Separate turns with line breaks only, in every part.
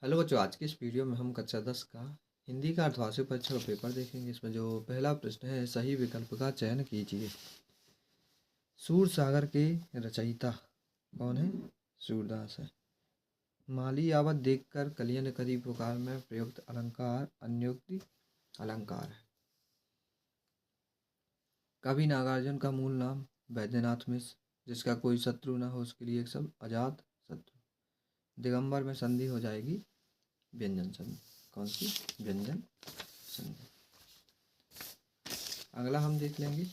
Hello बच्चों, आज की इस वीडियो में हम कक्षा 10 का हिंदी का अर्धवार्षिक परीक्षा का पेपर देखेंगे। इसमें जो पहला प्रश्न है, सही विकल्प का चयन कीजिए। सूरसागर के रचयिता कौन है? सूरदास है। माली आवत देखकर कलियन करी पुकार में प्रयुक्त अलंकार अन्योक्ति अलंकार है। कवि नागार्जुन का मूल नाम वैद्यनाथ मिश्र। जिसका कोई शत्रु न हो उसके लिए एक शब्द अजात शत्रु। दिगंबर में संधि हो जाएगी व्यंजन संधि। कौन सी? व्यंजन संधि। अगला हम देख लेंगे,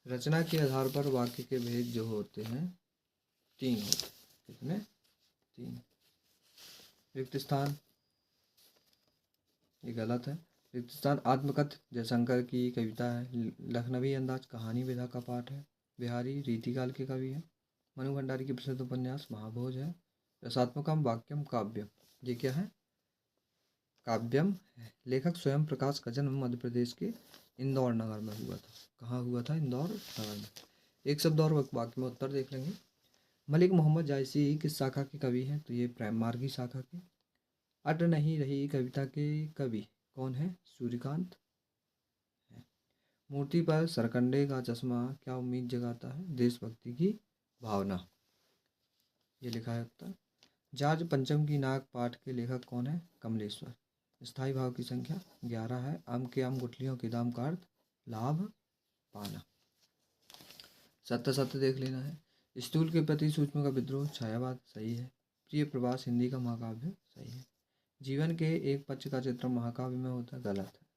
रचना के आधार पर वाक्य के भेद जो होते हैं 3 होते हैं। कितने? 3। रिक्त स्थान, ये गलत है। रिक्त स्थान आत्मकथ जयशंकर की कविता है। लखनवी अंदाज कहानी विधा का पाठ है। बिहारी रीतिकाल के कवि है। मनु भंडारी की प्रसिद्ध उपन्यास महाभोज है। रसात्मकम वाक्यम काव्यम, ये क्या है? काव्यम है। लेखक स्वयं प्रकाश का जन्म मध्य प्रदेश के इंदौर नगर में हुआ था। कहाँ हुआ था? इंदौर नगर में। एक शब्द और वाक्य में उत्तर देख लेंगे। मलिक मोहम्मद जायसी किस शाखा के कवि हैं? तो ये प्रेम मार्गी शाखा के। अट नहीं रही कविता के कवि कौन है? सूर्यकांत है। मूर्ति पर सरकंडे का चश्मा क्या उम्मीद जगाता है? देशभक्ति की भावना। ये लिखा है उत्तर। जाज पंचम की नाग पाठ के लेखक कौन है? कमलेश्वर। स्थायी भाव की संख्या 11 है। आम के आम गुठलियों के दाम का अर्थ लाभ पाना। सत्य सत्य देख लेना है। स्थूल के प्रति सूक्ष्म का विद्रोह छायावाद, सही है। प्रिय प्रवास हिंदी का महाकाव्य, सही है। जीवन के एक पक्ष का चित्र महाकाव्य में होता, गलत है।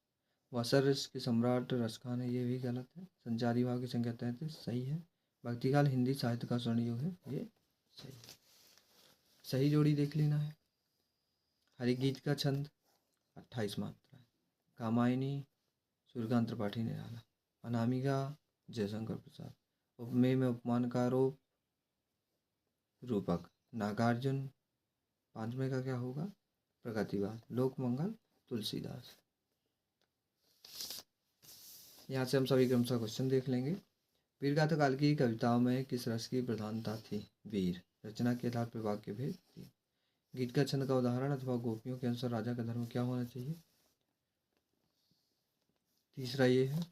वसर रस के सम्राट रसखान है, ये भी गलत है। संचारी भाव की संख्या 33, सही है। भक्तिकाल हिंदी साहित्य का स्वर्ण युग है, ये सही है। सही जोड़ी देख लेना है। हरिगीत का छंद 28 मात्रा है। कामायनी सूर्यकांत त्रिपाठी ने डाला। अनामिका जयशंकर प्रसाद। उपमेय में उपमान का आरोप रूपक। नागार्जुन। पांचवें का क्या होगा? प्रगतिवाद। लोकमंगल तुलसीदास। यहाँ से हम सभी क्रमशः क्वेश्चन देख लेंगे। वीरगाथा काल की कविताओं में किस रस की प्रधानता थी? वीर। रचना के आधार पर वाक्य भेद थी। गीत का छंद का उदाहरण अथवा गोपियों के अनुसार राजा का धर्म क्या होना चाहिए? तीसरा ये है।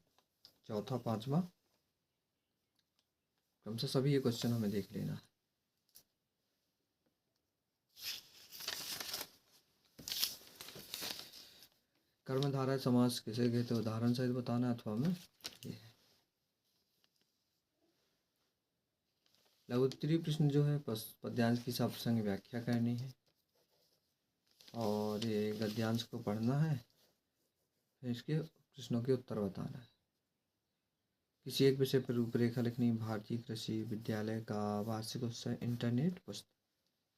चौथा पांचवा क्रमशः सभी ये क्वेश्चन हमें देख लेना है। कर्मधारय समास किसे कहते? उदाहरण सहित बताना अथवा में ये है। लघुत्तरी प्रश्न जो है पद्यांश की सप्रसंग व्याख्या करनी है और ये गद्यांश को पढ़ना है, फिर इसके प्रश्नों के उत्तर बताना है। किसी एक विषय पर रूपरेखा लिखनी। भारतीय कृषि विद्यालय का वार्षिक उत्सव, इंटरनेट पुस्तक।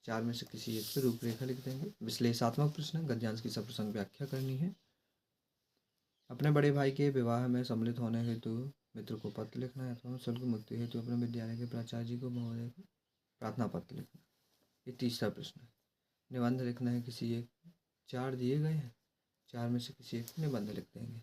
4 में से किसी एक पर रूपरेखा लिख देंगे। विश्लेषणात्मक प्रश्न, गद्यांश की सप्रसंग व्याख्या करनी है। अपने बड़े भाई के विवाह में सम्मिलित होने हेतु मित्र को पत्र लिखना है अथवा शुल्क मुक्ति हेतु अपने विद्यालय के प्राचार्य जी को महोदय को प्रार्थना पत्र लिखना। ये तीसरा प्रश्न है। निबंध लिखना है किसी एक। 4 दिए गए हैं, 4 में से किसी एक निबंध लिख देंगे।